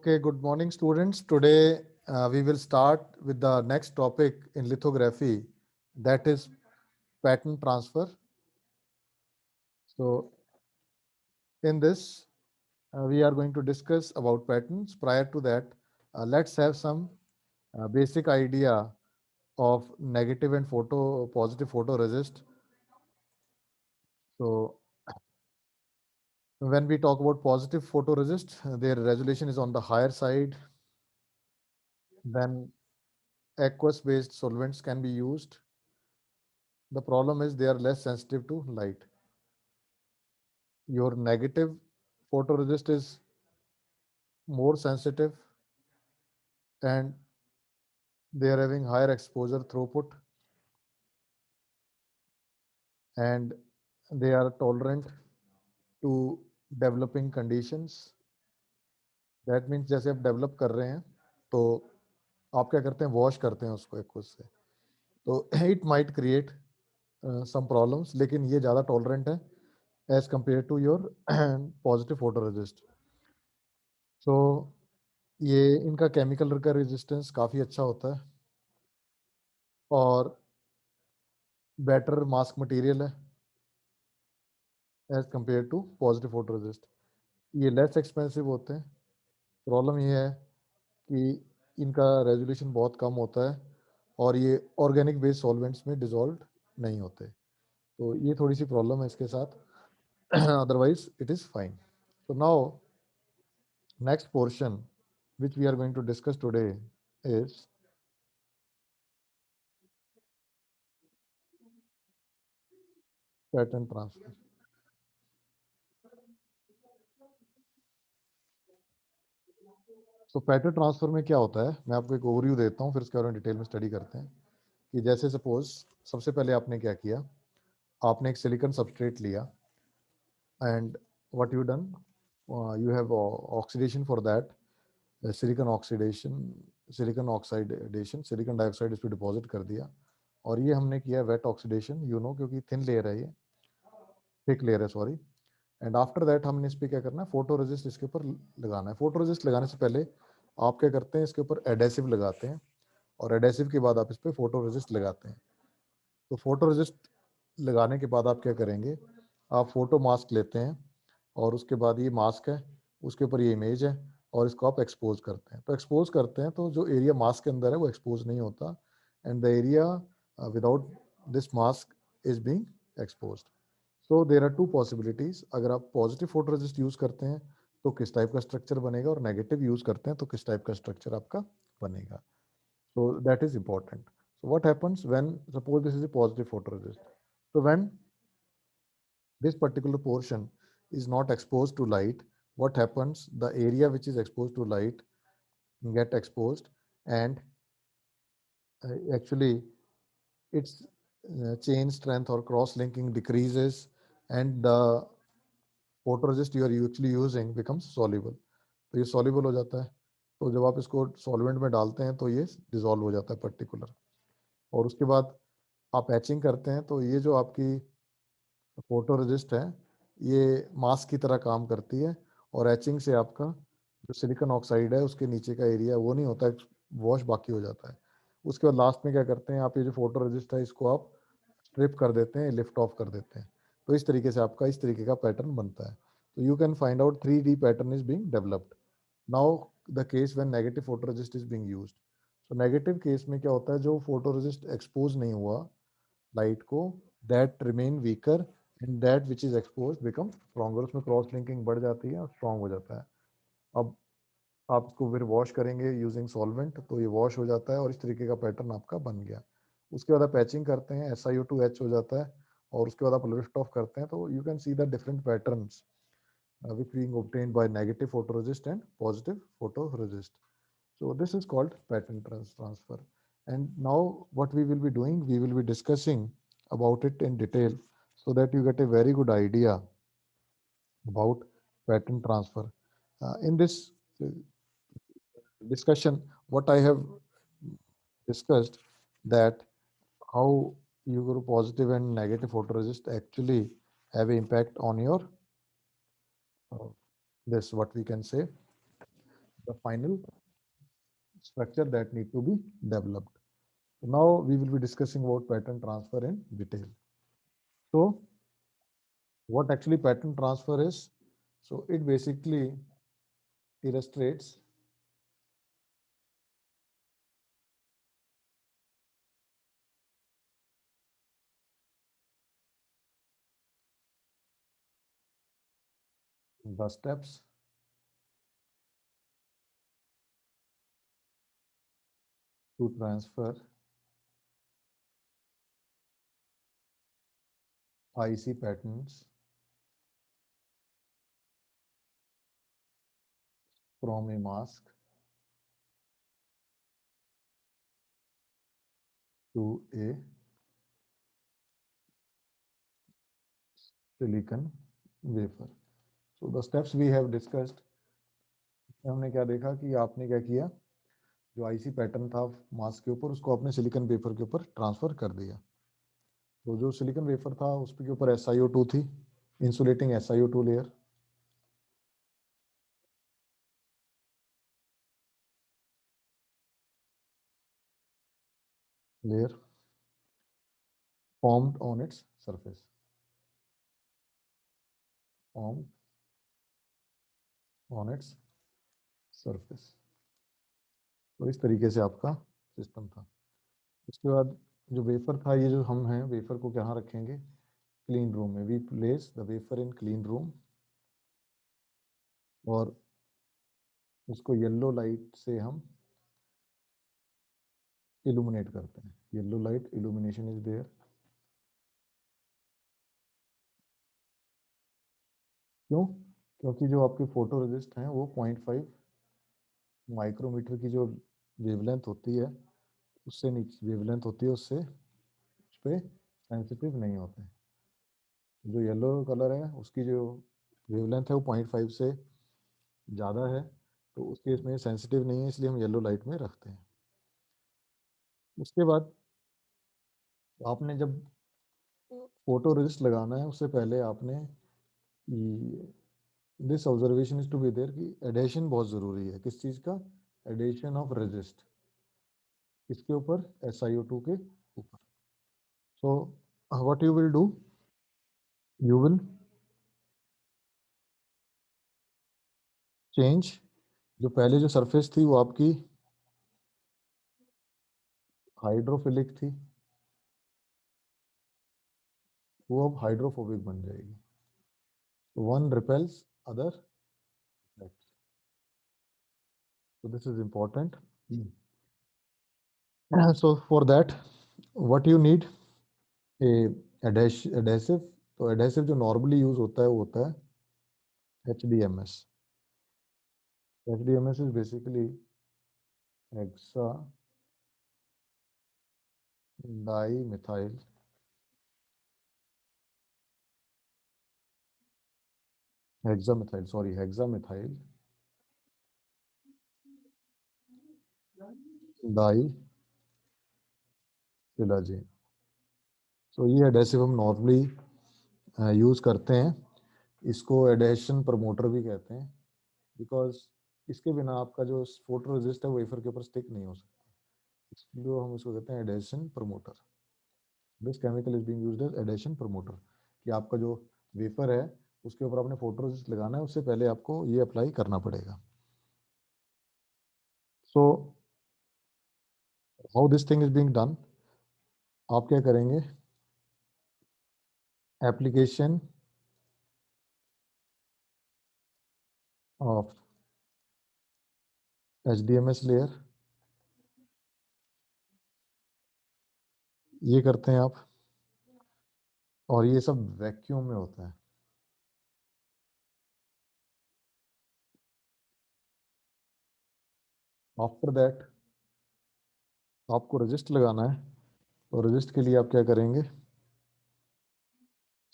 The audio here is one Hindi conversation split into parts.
Okay, good morning, students. Today we will start with the next topic in lithography, that is pattern transfer. So, in this, we are going to discuss about patterns. Prior to that, let's have some basic idea of negative and positive photoresist. So, when we talk about positive photoresist, their resolution is on the higher side. Then aqueous-based solvents can be used. The problem is they are less sensitive to light. Your negative photoresist is more sensitive and they are having higher exposure throughput and they are tolerant to developing conditions. That means जैसे आप डेवलप कर रहे हैं तो आप क्या करते हैं, वॉश करते हैं उसको एक उससे, तो it might create some problems, लेकिन ये ज़्यादा टॉलरेंट है as compare to your positive photoresist. So ये इनका केमिकल का रेजिस्टेंस काफ़ी अच्छा होता है और बेटर मास्क मटेरियल है as compare to positive photoresist. ये लेस एक्सपेंसिव होते हैं. प्रॉब्लम ये है कि इनका रेजोल्यूशन बहुत कम होता है और ये ऑर्गेनिक बेस्ड सॉल्वेंट्स में डिजॉल्व नहीं होते, तो ये थोड़ी सी प्रॉब्लम है इसके साथ. Otherwise it is fine. So now next portion which we are going to discuss today is pattern transfer. तो पैटर्न ट्रांसफर में क्या होता है, मैं आपको एक ओवरव्यू देता हूँ, फिर उसके बारे में डिटेल में स्टडी करते हैं. कि जैसे सपोज सबसे पहले आपने क्या किया, आपने एक सिलिकॉन सबस्ट्रेट लिया and what you done, you have oxidation for that, silicon oxidation, silicon oxidation, silicon dioxide इस पर डिपॉजिट कर दिया. और ये हमने किया वेट ऑक्सीडेशन, क्योंकि थिन लेयर है, ये थिक लेयर है, सॉरी. एंड आफ्टर दैट हमने इस पर क्या करना है, फोटो रेजिस्ट इसके ऊपर लगाना है. फोटो रेजिस्ट लगाने से पहले आप क्या करते हैं, इसके ऊपर एडेसिव लगाते हैं और एडेसिव के बाद आप इस पर फोटो रेजिस्ट लगाते हैं. तो फोटो रेजिस्ट लगाने के बाद आप क्या करेंगे, आप फोटो मास्क लेते हैं और उसके बाद ये मास्क है, उसके ऊपर ये इमेज है और इसको आप एक्सपोज करते हैं. तो एक्सपोज करते हैं तो जो एरिया मास्क के अंदर है वो एक्सपोज नहीं होता and the area without this mask is being exposed. So there are two possibilities. अगर आप पॉजिटिव फोटोरेजिस्ट यूज करते हैं तो किस टाइप का स्ट्रक्चर बनेगा, और नेगेटिव यूज करते हैं तो किस टाइप का स्ट्रक्चर आपका बनेगा. So that is important. So what happens when suppose this is a positive photoresist? So when this particular portion is not exposed to light, what happens? The area which is exposed to light get exposed and actually its chain strength or cross linking decreases and the photoresist you are actually using becomes soluble. तो ये soluble हो जाता है. तो जब आप इसको सॉल्वेंट में डालते हैं तो ये डिजॉल्व हो जाता है पर्टिकुलर. और उसके बाद आप एचिंग करते हैं तो ये जो आपकी फोटो रेजिस्ट है ये मास्क की तरह काम करती है और एचिंग से आपका जो सिलिकॉन ऑक्साइड है उसके नीचे का एरिया वो नहीं होता है, वॉश बाकी हो जाता है. उसके बाद लास्ट में क्या करते हैं, आप ये जो फोटो रेजिस्ट है इसको आप स्ट्रिप कर देते हैं, लिफ्ट ऑफ कर देते हैं. तो इस तरीके से आपका इस तरीके का पैटर्न बनता है. तो you can find out 3D pattern is being developed. Now the case when negative photo resist is being used. तो नेगेटिव केस में क्या होता है, जो फोटो रेजिस्ट एक्सपोज नहीं हुआ लाइट को, that remain weaker and that which is expose become stronger. उसमें क्रॉस लिंकिंग बढ़ जाती है और स्ट्रॉन्ग हो जाता है. अब आप इसको फिर वॉश करेंगे यूजिंग सॉल्वेंट तो ये वॉश हो जाता है और इस तरीके का पैटर्न आपका बन गया. उसके बाद आप पैचिंग करते हैं, SiO2H हो जाता है और उसके बाद आप लिफ्ट ऑफ करते हैं तो you can see the different patterns which being obtained by negative photoresist and positive photoresist. So this is called pattern transfer. And now what we will be doing, we will be discussing about it in detail so that you get a very good idea about pattern transfer. In this discussion, what I have discussed that how your positive and negative photoresist actually have impact on your this what we can say the final structure that need to be developed. Now we will be discussing about pattern transfer in detail. So what actually pattern transfer is? So it basically illustrates the steps to transfer IC patterns from a mask to a silicon wafer. So the steps we have discussed, हमने क्या देखा कि आपने क्या किया, जो आईसी पैटर्न था मास्क के ऊपर उसको आपने सिलिकॉन वेफर के ऊपर ट्रांसफर कर दिया. तो जो सिलिकॉन वेफर था उस के ऊपर SiO2 थी, insulating SiO2 layer formed on its surface, formed on its surface. तो इस तरीके से आपका सिस्टम था. उसके बाद जो वेफर था, ये जो हम हैं वेफर को कहाँ रखेंगे, क्लीन रूम में. We place the wafer in clean room और इसको येलो लाइट से हम इल्यूमिनेट करते हैं. Yellow light illumination is there. क्यों? क्योंकि जो आपके फोटो रेजिस्ट हैं वो 0.5 माइक्रोमीटर की जो वेवलेंथ होती है उससे नीचे वेवलेंथ होती है, उससे उस पर सेंसिटिव नहीं होते. जो येलो कलर है उसकी जो वेवलेंथ है वो 0.5 से ज़्यादा है, तो उस केस में सेंसिटिव नहीं है, इसलिए हम येलो लाइट में रखते हैं. उसके बाद आपने जब फोटो रेजिस्ट लगाना है उससे पहले आपने this observation is to be there कि एडेशन बहुत ज़रूरी है. किस चीज़ का? Adhesion of resist. किसके ऊपर? SiO2 के ऊपर. So what you will do, you will change. जो पहले जो सरफेस थी वो आपकी हाइड्रोफिलिक थी, वो अब हाइड्रोफोबिक बन जाएगी. One repels other. So this is important. So for that, what you need a adhesive. तो adhesive जो normally use होता है वो होता है HDMS. HDMS is basically hexa dimethyl hexamethyl dihydrogenase. तो ये एडेसिव हम नॉर्मली यूज़ करते हैं. इसको एडेशन प्रमोटर भी कहते हैं, बिकॉज इसके बिना आपका जो फोटो रेजिस्ट है वेफर के ऊपर स्टिक नहीं हो सकता, इसलिए हम इसको कहते हैं adhesion promoter. This chemical is being used as adhesion promoter, कि आपका जो वेफर है उसके ऊपर आपने फोटो रेजिस्ट लगाना है, उससे पहले आपको ये अप्लाई करना पड़ेगा. So how this thing is being done, आप क्या करेंगे, एप्लीकेशन ऑफ HDMS लेयर, ये करते हैं आप, और ये सब वैक्यूम में होता है. आफ्टर दैट आपको रजिस्ट लगाना है, तो रजिस्ट के लिए आप क्या करेंगे,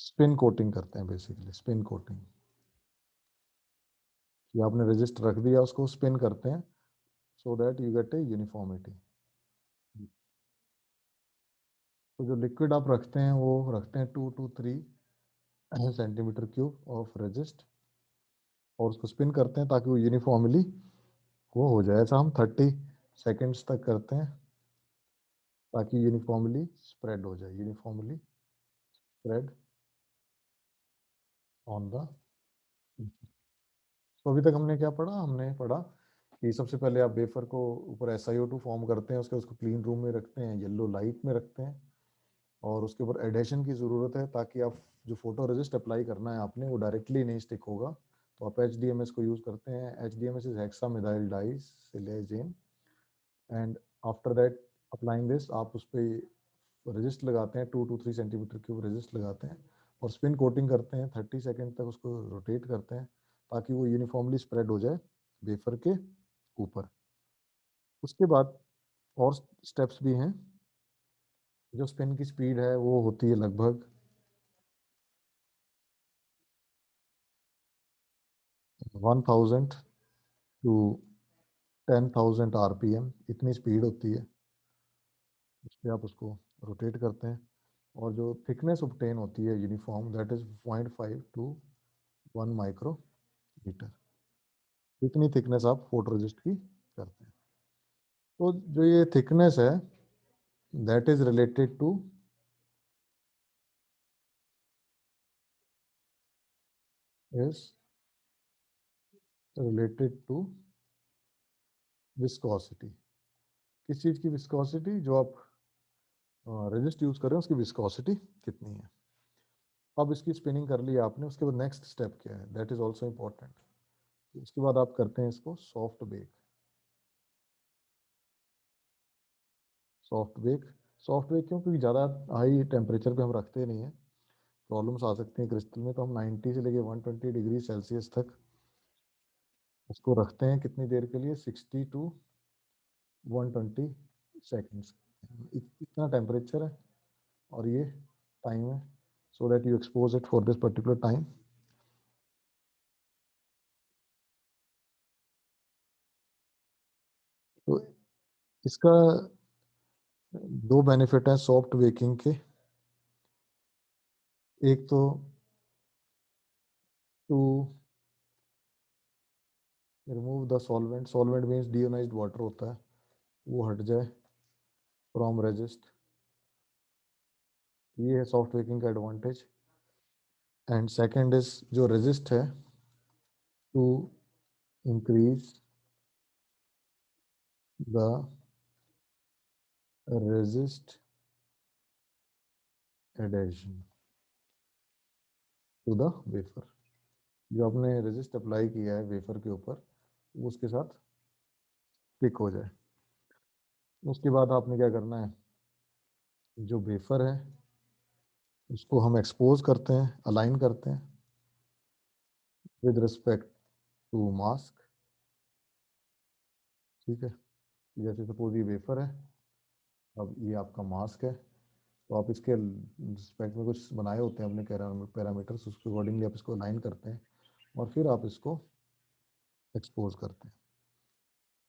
स्पिन कोटिंग करते हैं. बेसिकली स्पिन कोटिंग, कि आपने रजिस्ट रख दिया उसको स्पिन करते हैं, so that you get A uniformity. तो जो लिक्विड आप रखते हैं वो रखते हैं 2 to 3 centimetre cube of resist, और उसको स्पिन करते हैं ताकि वो यूनिफॉर्मली वो हो जाए। ऐसा हम 30 सेकेंड्स तक करते हैं ताकि यूनिफॉर्मली स्प्रेड हो जाए, यूनिफॉर्मली स्प्रेड ऑन द। तो अभी तक हमने क्या पढ़ा? हमने पढ़ा कि सबसे पहले आप वेफर को ऊपर SiO2 फॉर्म करते हैं, उसको क्लीन रूम में रखते हैं, येलो लाइट में रखते हैं, और उसके ऊपर एडेशन की ज़रूरत है ताकि आप जो फोटो रेजिस्ट अप्लाई करना है आपने वो डायरेक्टली नहीं स्टिक होगा। तो आप HDMS को यूज़ करते हैं। HDMS is hexamethyl डाइसिलेजेन। And after that applying this, आप उस पर रेजिस्ट लगाते हैं, 2 to 3 सेंटीमीटर की रेजिस्ट लगाते हैं और स्पिन कोटिंग करते हैं। 30 सेकेंड तक उसको रोटेट करते हैं ताकि वो यूनिफॉर्मली स्प्रेड हो जाए वेफर के ऊपर। उसके बाद और स्टेप्स भी हैं। जो स्पिन की स्पीड है वो होती है लगभग 1000 to 10,000 RPM, इतनी स्पीड होती है। इस पर आप उसको रोटेट करते हैं और जो थिकनेस ऑब्टेन होती है uniform, that is 0.5 to 1 micrometre. इतनी थिकनेस आप फोटो रेजिस्ट की करते हैं। तो जो ये थिकनेस है, that is related to is related to viscosity. किस चीज़ की विस्कोसिटी? जो आप रेजिस्ट यूज कर रहे हैं उसकी विस्कोसिटी कितनी है। अब इसकी स्पिनिंग कर ली आपने, उसके बाद नेक्स्ट स्टेप क्या है, दैट इज ऑल्सो इम्पोर्टेंट। उसके बाद आप करते हैं इसको soft bake. Soft bake, soft bake क्यों? क्योंकि ज़्यादा हाई टेम्परेचर पे हम रखते नहीं हैं, प्रॉब्लम्स आ सकती हैं क्रिस्टल में। तो हम 90 से लेके 120 डिग्री सेल्सियस तक उसको रखते हैं। कितनी देर के लिए? 60 to 120 सेकेंड्स। इतना टेम्परेचर है और ये टाइम है, so that you expose it for this particular time. तो इसका दो बेनिफिट हैं सॉफ्ट बेकिंग के। एक तो to remove the solvent, solvent means deionised water होता है, वो हट जाए फ्रॉम रेजिस्ट। ये है सॉफ्ट बेकिंग का एडवांटेज। एंड सेकंड इज जो रेजिस्ट है, to increase the resist adhesion to the wafer. जो आपने रेजिस्ट अप्लाई किया है वेफर के ऊपर, वो उसके साथ स्टिक हो जाए। उसके बाद आपने क्या करना है, जो वेफर है उसको हम एक्सपोज करते हैं, अलाइन करते हैं विद रिस्पेक्ट टू मास्क। ठीक है, जैसे सपोज ये वेफर है, अब ये आपका मास्क है, तो आप इसके रिस्पेक्ट में कुछ बनाए होते हैं अपने पैरामीटर्स, उसके अकॉर्डिंगली आप इसको अलाइन करते हैं और फिर आप इसको एक्सपोज करते हैं।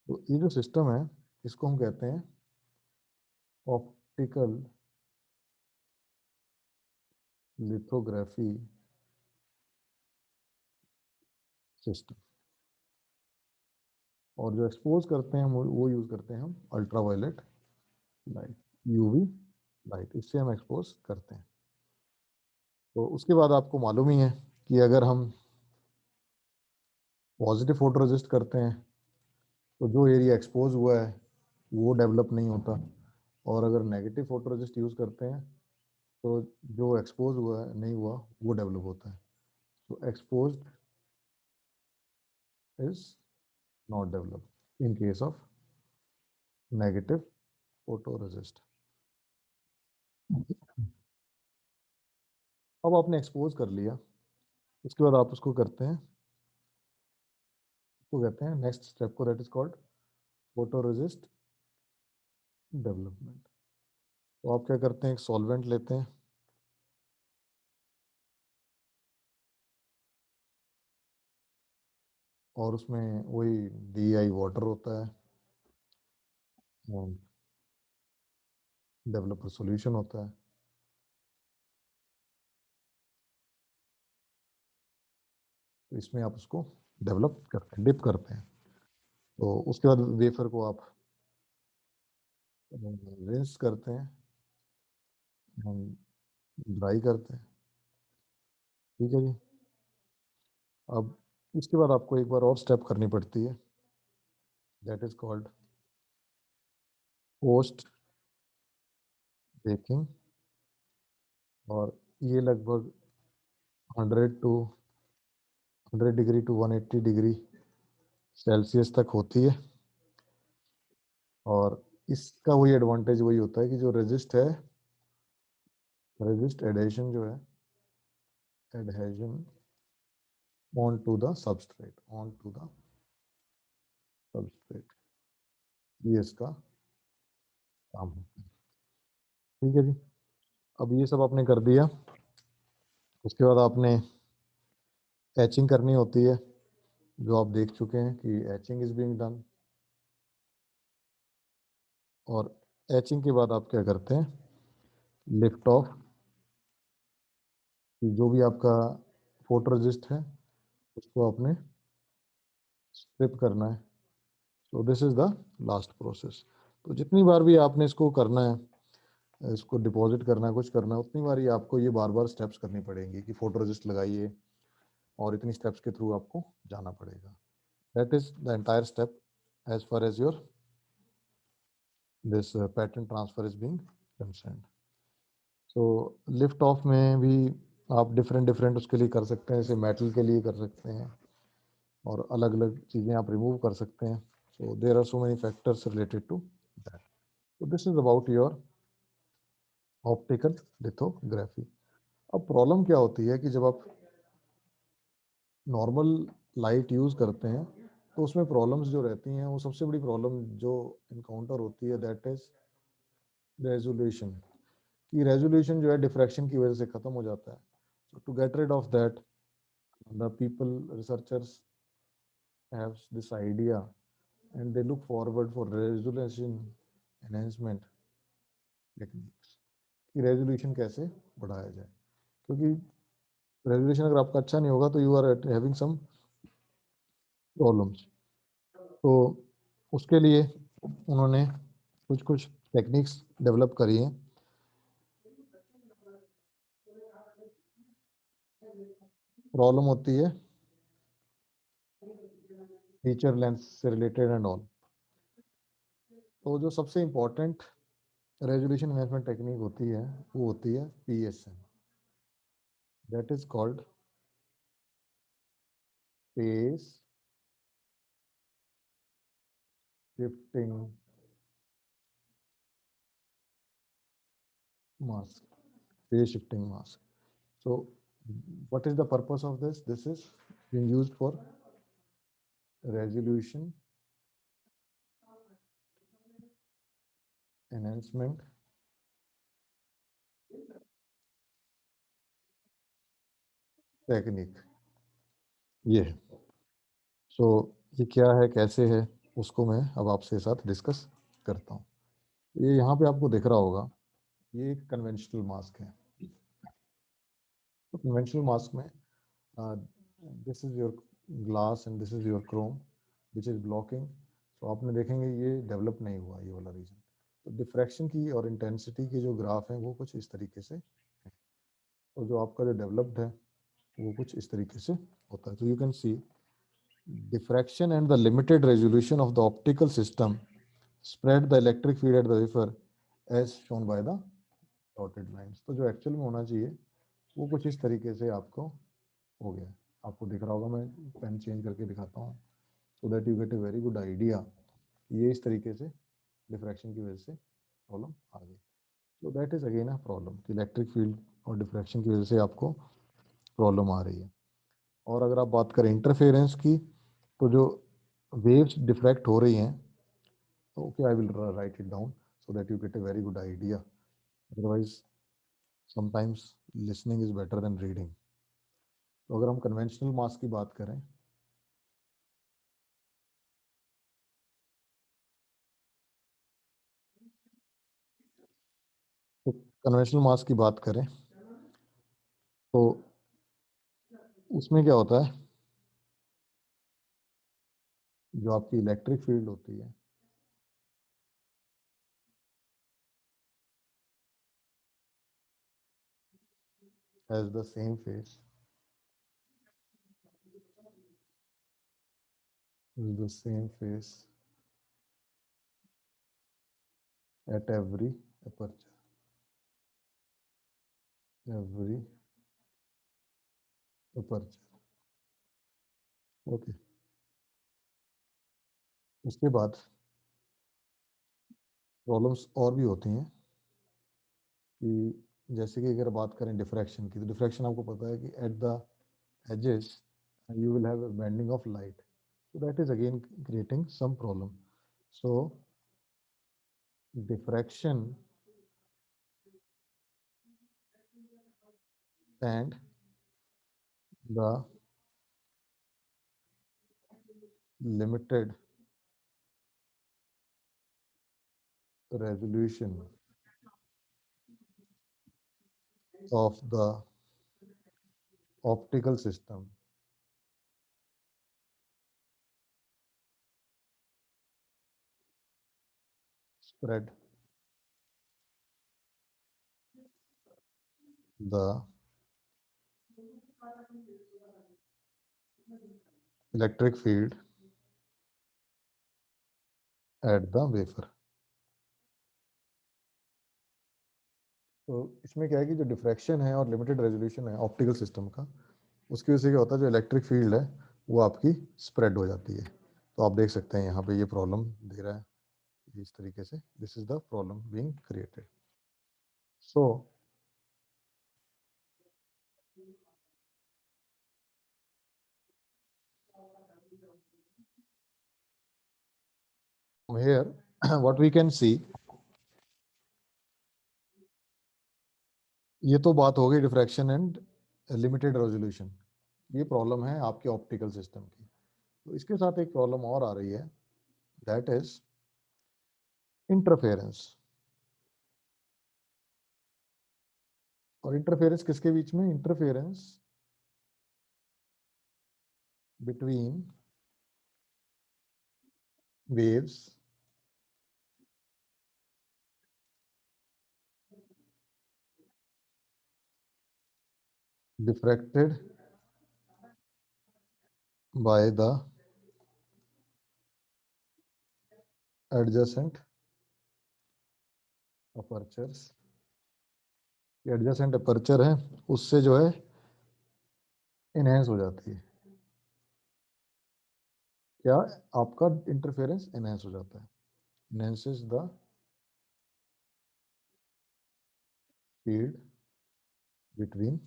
तो ये जो सिस्टम है इसको हम कहते हैं ऑप्टिकल लिथोग्राफी सिस्टम। और जो एक्सपोज करते हैं हम वो यूज़ करते हैं हम अल्ट्रावायलेट लाइट, UV लाइट, इससे हम एक्सपोज करते हैं। तो उसके बाद आपको मालूम ही है कि अगर हम पॉजिटिव फोटो रेजिस्ट करते हैं तो जो एरिया एक्सपोज हुआ है वो डेवलप नहीं होता, और अगर नेगेटिव फोटो रेजिस्ट यूज़ करते हैं तो जो एक्सपोज हुआ है नहीं हुआ वो डेवलप होता है। तो exposed is not develop in case of negative photo resist. अब आपने एक्सपोज कर लिया, उसके बाद आप उसको करते हैं, उसको कहते हैं नेक्स्ट स्टेप को, that is called photo resist development. तो आप क्या करते हैं, एक सॉल्वेंट लेते हैं और उसमें वही DI वाटर होता है, डेवलपर सॉल्यूशन होता है। तो इसमें आप उसको डेवलप करते हैं, डिप करते हैं। तो उसके बाद वेफर को आप रिंस करते हैं, हम ड्राई करते हैं, ठीक है जी। अब इसके बाद आपको एक बार और स्टेप करनी पड़ती है, that is called post baking. और ये लगभग 100 टू 180 डिग्री सेल्सियस तक होती है। और इसका वही एडवांटेज वही होता है कि जो रेजिस्ट है, रेजिस्ट एडेशन जो है, adhesion on to the substrate, on to the substrate, ये इसका काम है, ठीक है जी। अब ये सब आपने कर दिया, उसके बाद आपने एचिंग करनी होती है, जो आप देख चुके हैं कि एचिंग इज बीइंग डन। और एचिंग के बाद आप क्या करते हैं, लिफ्ट ऑफ, जो भी आपका फोटोरेजिस्ट है उसको आपने स्ट्रिप करना है। तो this is the last process. तो जितनी बार भी आपने इसको करना है, इसको डिपॉजिट करना है, कुछ करना है, उतनी बार ही आपको ये बार बार स्टेप्स करनी पड़ेंगी कि फोटोरेजिस्ट लगाइए, और इतनी स्टेप्स के थ्रू आपको जाना पड़ेगा। That is the entire step as far as your this pattern transfer is being concerned. So lift off में भी आप डिफरेंट डिफरेंट उसके लिए कर सकते हैं, जैसे मेटल के लिए कर सकते हैं, और अलग अलग चीज़ें आप रिमूव कर सकते हैं। So there are so many factors related to that. So this is about your optical lithography. अब प्रॉब्लम क्या होती है कि जब आप नॉर्मल लाइट यूज़ करते हैं तो उसमें प्रॉब्लम्स जो रहती हैं, वो सबसे बड़ी प्रॉब्लम जो इनकाउंटर होती है दैट इज रेजोल्यूशन। कि रेजोल्यूशन जो है डिफ्रैक्शन की वजह से ख़त्म हो जाता है। So to get rid of that, the people researchers have this idea and they look forward for resolution enhancement techniques, कि रेजोल्यूशन कैसे बढ़ाया जाए। क्योंकि रेजोल्यूशन अगर आपका अच्छा नहीं होगा तो you are having some problems. तो उसके लिए उन्होंने कुछ कुछ टेक्निक्स डेवलप करी हैं। प्रॉब्लम होती है फीचर लेंथ से रिलेटेड एंड ऑल। तो जो सबसे इम्पोर्टेंट रेजोल्यूशन एनहांसमेंट टेक्निक होती है वो होती है PSM, that is called face shifting mask, phase shifting mask. So what is the purpose of this? This is being used for resolution enhancement technique, ये है। सो ये क्या है, कैसे है, उसको मैं अब आपसे साथ डिस्कस करता हूँ। ये यहाँ पे आपको दिख रहा होगा, ये एक कन्वेंशनल मास्क है। तो कन्वेंशनल मास्क में this is your glass and this is your Chrome which is blocking. तो आपने देखेंगे ये डेवलप नहीं हुआ, ये वाला रीजन। तो डिफ्रैक्शन की और इंटेंसिटी के जो ग्राफ हैं वो कुछ इस तरीके से है, और जो आपका जो डेवलप्ड है वो कुछ इस तरीके से होता है। तो you can see diffraction and the limited resolution of the optical system spread the electric field at the wafer as shown by the dotted lines। तो जो एक्चुअल में होना चाहिए वो कुछ इस तरीके से आपको हो गया। आपको दिख रहा होगा, मैं पेन चेंज करके दिखाता हूँ so that you get a very good idea. ये इस तरीके से डिफ्रैक्शन की वजह से प्रॉब्लम आ गई। तो that is again a problem कि इलेक्ट्रिक फील्ड और डिफ्रैक्शन की वजह से आपको प्रॉब्लम आ रही है। और अगर आप बात करें इंटरफेरेंस की, तो जो वेव्स डिफ्रैक्ट हो रही हैं, तो okay I will write it down so that you get a very good idea. Otherwise sometimes listening is better than reading. तो अगर हम कन्वेंशनल मास्क की बात करें, तो कन्वेंशनल मास्क की बात करें तो उसमें क्या होता है जो आपकी इलेक्ट्रिक फील्ड होती है has the same face with the same face at every aperture. Okay, उसके बाद प्रॉब्लम्स और भी होती हैं कि जैसे कि अगर बात करें डिफ्रैक्शन की, तो डिफ्रैक्शन आपको पता है कि at the edges you will have a bending of light, so that is again creating some problem. So diffraction and the limited resolution of the optical system spread the electric field at the wafer. तो इसमें क्या है कि जो डिफ्रैक्शन है और लिमिटेड रेजोल्यूशन है ऑप्टिकल सिस्टम का, उसकी वजह से क्या होता है, जो इलेक्ट्रिक फील्ड है वो आपकी स्प्रेड हो जाती है। तो आप देख सकते हैं यहाँ पे ये प्रॉब्लम दे रहा है इस तरीके से, this is the problem being created. So here what we can see, ये तो बात हो गई डिफ्रैक्शन एंड लिमिटेड रेजोल्यूशन, ये प्रॉब्लम है आपके ऑप्टिकल सिस्टम की। तो इसके साथ एक प्रॉब्लम और आ रही है, दैट इज इंटरफेरेंस। और इंटरफेरेंस किसके बीच में? Interference between waves diffracted by the adjacent apertures। ये एडजेसेंट अपर्चर है, उससे जो है इनहेंस हो जाती है। क्या? आपका इंटरफेरेंस इनहेंस हो जाता है, enhances the field between.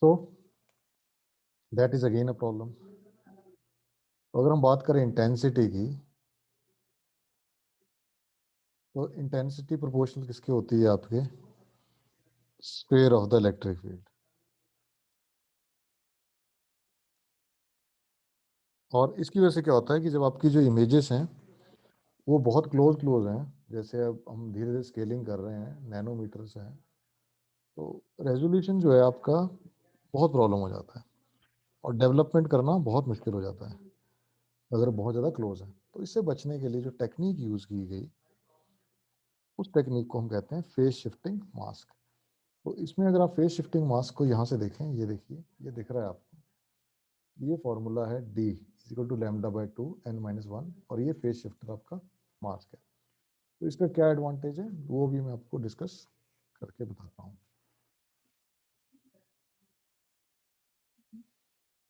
So that is again a problem. तो अगर हम बात करें इंटेंसिटी की, तो इंटेंसिटी प्रोपोर्शनल किसकी होती है? आपके square of the electric field. और इसकी वजह से क्या होता है कि जब आपकी जो इमेजेस हैं वो बहुत क्लोज क्लोज हैं, जैसे अब हम धीरे धीरे स्केलिंग कर रहे हैं, नैनोमीटर से हैं, तो रेजोल्यूशन जो है आपका बहुत प्रॉब्लम हो जाता है और डेवलपमेंट करना बहुत मुश्किल हो जाता है अगर बहुत ज़्यादा क्लोज है। तो इससे बचने के लिए जो टेक्निक यूज़ की गई, उस टेक्निक को हम कहते हैं फेस शिफ्टिंग मास्क। तो इसमें अगर आप फेस शिफ्टिंग मास्क को यहाँ से देखें, ये देखिए, ये दिख रहा है आपको, ये फॉर्मूला है D equal to lambda by 2 n-1, और ये फेस शिफ्टर आपका मास्क है। तो इसका क्या एडवांटेज है वो भी मैं आपको डिस्कस करके बताता हूँ।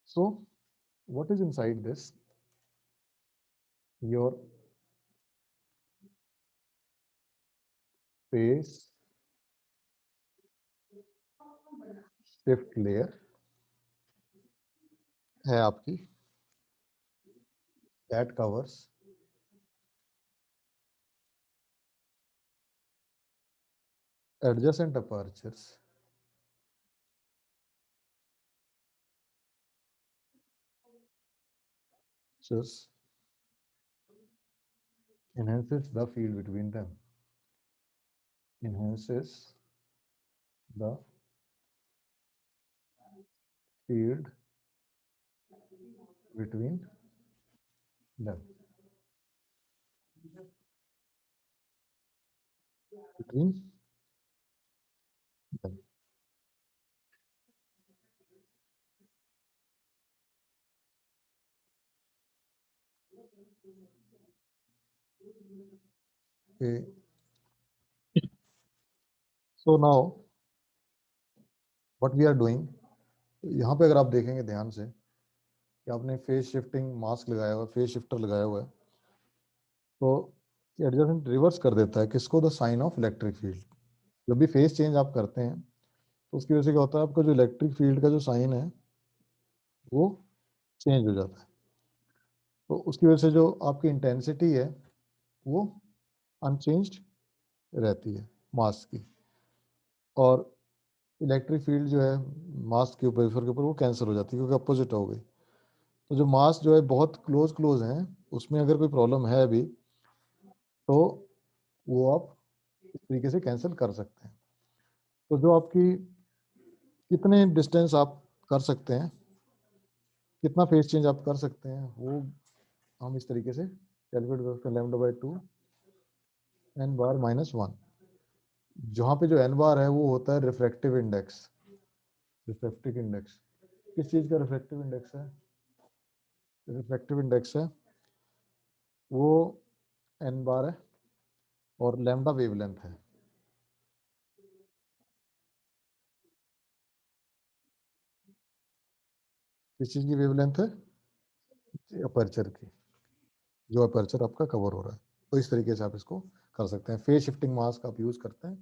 सो what is inside this? Your phase shift layer है आपकी, that covers adjacent apertures just enhances the field between them, enhances the field between them, between them. Okay. So now what we are doing, यहाँ पे अगर आप देखेंगे ध्यान से कि आपने फेस शिफ्टिंग मास्क लगाया हुआ है, फेस शिफ्टर लगाया हुआ है, तो एडजस्टमेंट रिवर्स कर देता है किसको, the sign of electric field. जब भी फेस चेंज आप करते हैं तो उसकी वजह से क्या होता है, आपका जो इलेक्ट्रिक फील्ड का जो साइन है वो चेंज हो जाता है। तो उसकी वजह से जो आपकी इंटेंसिटी है वो अनचेंज्ड रहती है मास की, और इलेक्ट्रिक फील्ड जो है मास के ऊपर के ऊपर वो कैंसिल हो जाती है क्योंकि अपोजिट हो गई। तो जो मास जो है बहुत क्लोज क्लोज हैं, उसमें अगर कोई प्रॉब्लम है अभी तो वो आप इस तरीके से कैंसिल कर सकते हैं। तो जो आपकी कितने डिस्टेंस आप कर सकते हैं, कितना फेस चेंज आप कर सकते हैं, वो हम इस तरीके से कैलकुलेट कर सकते हैं, लैम्डा बाई 2 एन बार माइनस 1, जहाँ पे जो एन बार है वो होता है रिफ्रैक्टिव इंडेक्स। रिफ्रैक्टिव इंडेक्स किस चीज़ का रिफ्रैक्टिव इंडेक्स है? रिफ्रैक्टिव इंडेक्स है वो एन बार है, और लैम्डा वेवलेंथ है। किस चीज़ की वेवलेंथ है? अपर्चर की, जो अपर्चर आपका कवर हो रहा है। तो इस तरीके से आप इसको कर सकते हैं। फेज शिफ्टिंग मास्क आप यूज़ करते हैं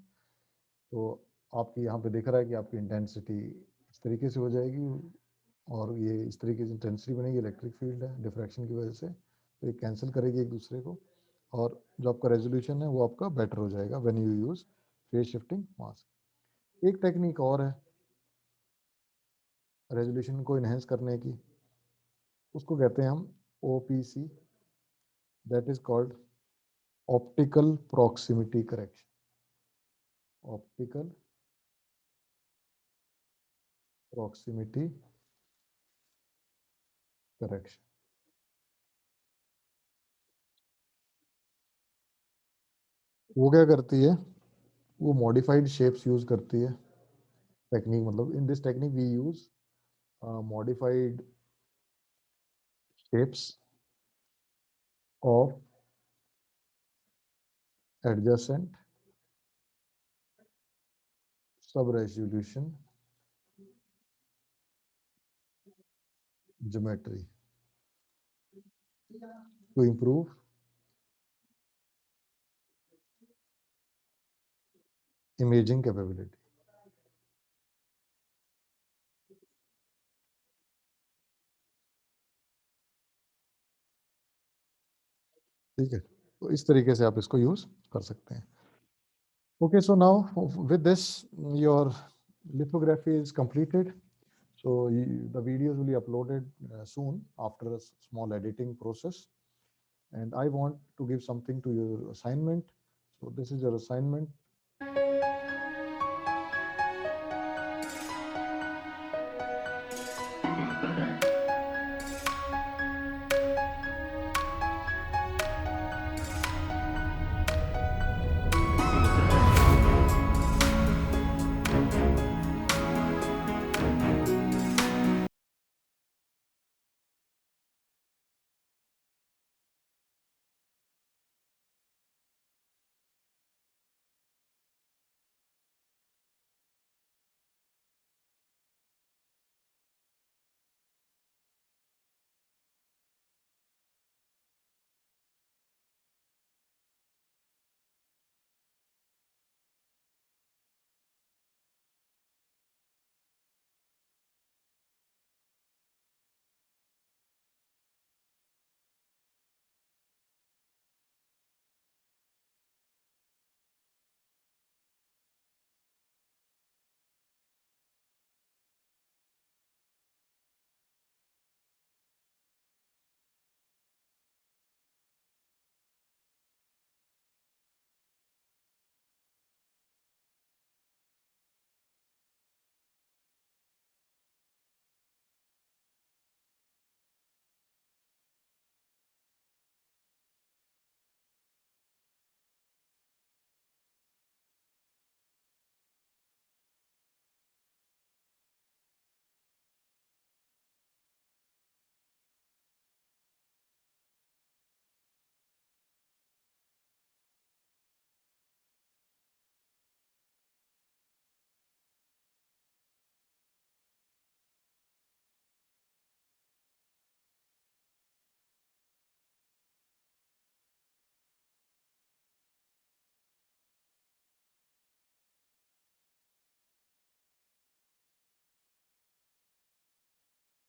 तो आपकी यहाँ पे दिख रहा है कि आपकी इंटेंसिटी इस तरीके से हो जाएगी, और ये इस तरीके से इंटेंसिटी बनेगी, इलेक्ट्रिक फील्ड है डिफ्रैक्शन की वजह से, तो ये कैंसिल करेगी एक दूसरे को, और जो आपका रेजोल्यूशन है वो आपका बेटर हो जाएगा when you use phase shifting mask. एक टेक्निक और है रेजोल्यूशन को इन्हेंस करने की, उसको कहते हैं हम OPC, that is called optical proximity correction. Optical proximity correction. वो क्या करती है, वो मॉडिफाइड शेप्स यूज करती है। टेक्निक मतलब in this technique we use modified shapes of adjacent sub resolution geometry to improve imaging capability. ठीक है, तो इस तरीके से आप इसको यूज कर सकते हैं। Okay, so now with this your lithography is completed. So the videos will be uploaded soon after a small editing process. And I want to give something to your assignment. So this is your assignment.